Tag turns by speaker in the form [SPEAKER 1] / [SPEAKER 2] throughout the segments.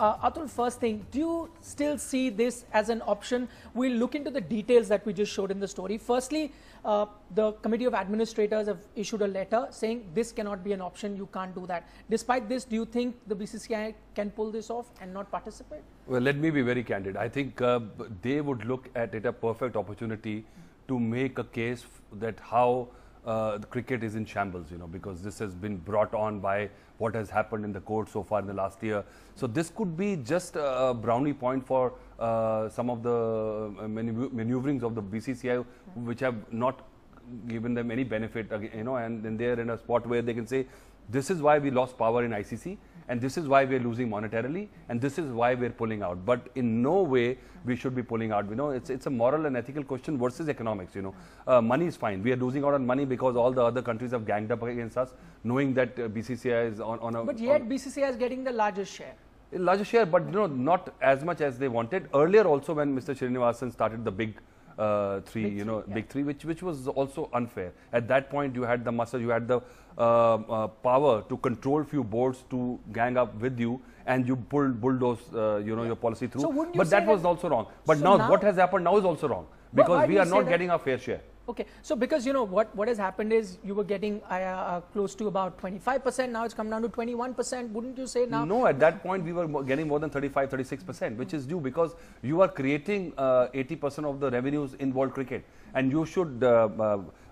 [SPEAKER 1] Atul, first thing, do you still see this as an option? We'll look into the details that we just showed in the story. Firstly, the Committee of Administrators have issued a letter saying this cannot be an option, you can't do that. Despite this, do you think the BCCI can pull this off and not participate?
[SPEAKER 2] Well, let me be very candid. I think they would look at it a perfect opportunity to make a case that how the cricket is in shambles, because this has been brought on by what has happened in the court so far in the last year. So this could be just a brownie point for some of the maneuverings of the BCCI, which have not given them any benefit, and then they're in a spot where they can say, this is why we lost power in ICC, and this is why we're losing monetarily, and this is why we're pulling out. But in no way we should be pulling out. It's a moral and ethical question versus economics. Money is fine. We are losing out on money because all the other countries have ganged up against us, knowing that BCCI is on a...
[SPEAKER 1] But yet BCCI is getting the largest share.
[SPEAKER 2] Largest share, but not as much as they wanted. Earlier also, when Mr. Srinivasan started the big three, big three, which was also unfair. At that point, you had the muscle, you had the power to control few boards to gang up with you, and you bulldoze, your policy through.
[SPEAKER 1] So
[SPEAKER 2] but that was also wrong. But so now what has happened now is also wrong, because we are not getting our fair share.
[SPEAKER 1] Okay, so because what has happened is you were getting close to about 25%, now it's come down to 21%, wouldn't you say now?
[SPEAKER 2] No, at that point we were getting more than 35-36%, which is due because you are creating 80% of the revenues in world cricket, and you should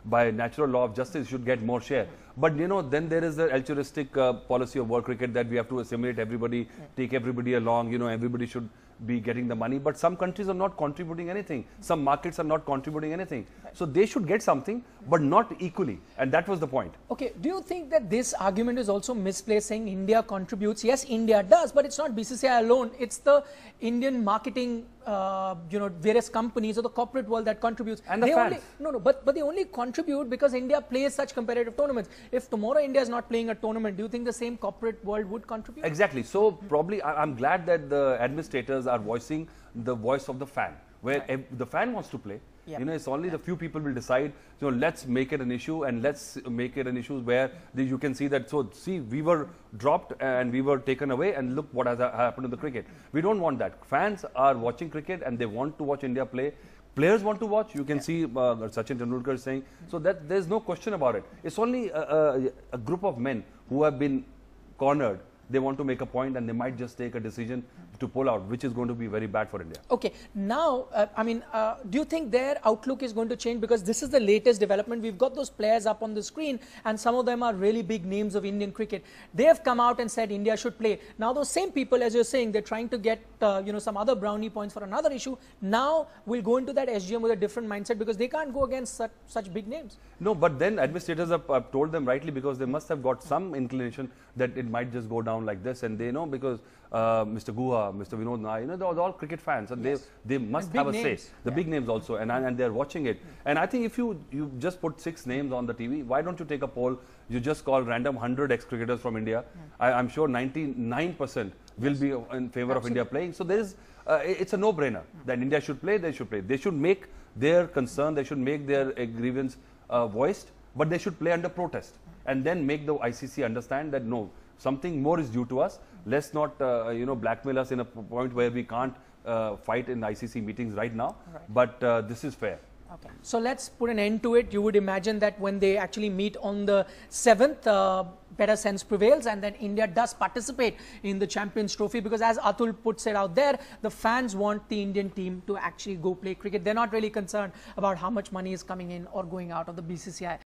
[SPEAKER 2] by natural law of justice should get more share. But then there is the altruistic policy of world cricket that we have to assimilate everybody, take everybody along, everybody should be getting the money, but some countries are not contributing anything. Some markets are not contributing anything. So they should get something, but not equally. And that was the point.
[SPEAKER 1] Okay. Do you think that this argument is also misplaced, saying India contributes? Yes, India does, but it's not BCCI alone. It's the Indian marketing, various companies or the corporate world that contributes.
[SPEAKER 2] And the fans.
[SPEAKER 1] But they only contribute because India plays such competitive tournaments. If tomorrow India is not playing a tournament, do you think the same corporate world would contribute?
[SPEAKER 2] Exactly. So probably I'm glad that the administrators are voicing the voice of the fan, where the fan wants to play. It's only the few people will decide, let's make it an issue, and let's make it an issue where you can see that, we were dropped and we were taken away, and look what has happened to the cricket. We don't want that. Fans are watching cricket and they want to watch India play. Players want to watch. You can see Sachin Tendulkar saying, so that there's no question about it. It's only a group of men who have been cornered. They want to make a point, and they might just take a decision to pull out, which is going to be very bad for India. Okay,
[SPEAKER 1] now, do you think their outlook is going to change? Because this is the latest development. We've got those players up on the screen, and some of them are really big names of Indian cricket. They have come out and said India should play. Now, those same people, as you're saying, they're trying to get, some other brownie points for another issue. Now, we'll go into that SGM with a different mindset, because they can't go against such big names.
[SPEAKER 2] No, but then administrators have told them rightly, because they must have got some inclination that it might just go down like this, and they know, because Mr. Guha, Mr. Vinod Nai, they're all cricket fans, and they must have a say. The big names also, and they're watching it. And I think if you just put 6 names on the TV, why don't you take a poll? You just call random 100 ex-cricketers from India. I'm sure 99% will be in favor of India playing. So there is, it's a no-brainer that India should play. They should play. They should make their concern. They should make their grievance voiced, but they should play under protest, and then make the ICC understand that no, something more is due to us. Let's not, blackmail us in a point where we can't fight in ICC meetings right now. But this is fair.
[SPEAKER 1] Okay. So let's put an end to it. You would imagine that when they actually meet on the 7th, better sense prevails, and then India does participate in the Champions Trophy, because as Atul puts it out there, the fans want the Indian team to actually go play cricket. They're not really concerned about how much money is coming in or going out of the BCCI.